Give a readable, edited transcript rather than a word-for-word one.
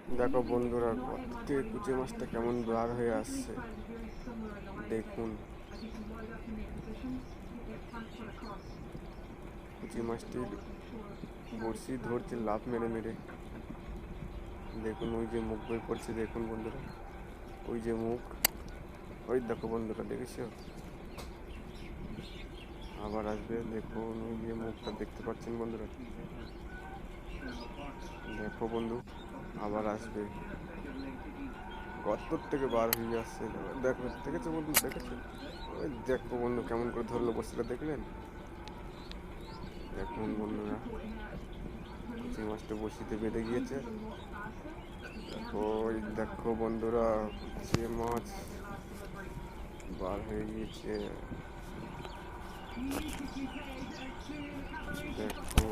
দেখো বন্ধুরা, কত থেকে কুচি মাছটা কেমন বার হয়ে আসছে দেখুন। কুচি মাছটির বড়শি ধরছে লাফ মেরে মেরে। দেখুন ওই যে মুখ বই পড়ছে, দেখুন বন্ধুরা, ওই যে মুখ, ওই দেখো বন্ধুরা, দেখেছো? আবার আসবে, দেখুন ওই যে মুখটা দেখতে পাচ্ছেন বন্ধুরা। দেখো বন্ধু, আবার আসবে, গর্ত থেকে বার হয়ে আসছে। দেখো, দেখেছো বন্ধু, দেখেছো? ওই দেখো বন্ধু কেমন করে ধরলো বড়শিটা, দেখলেন? দেখুন বন্ধুরা, কুচি মাছটা বড়শিতে বেঁধে গিয়েছে। দেখো, ওই দেখো বন্ধুরা, কুচি মাছ বার হয়ে গিয়েছে। দেখো।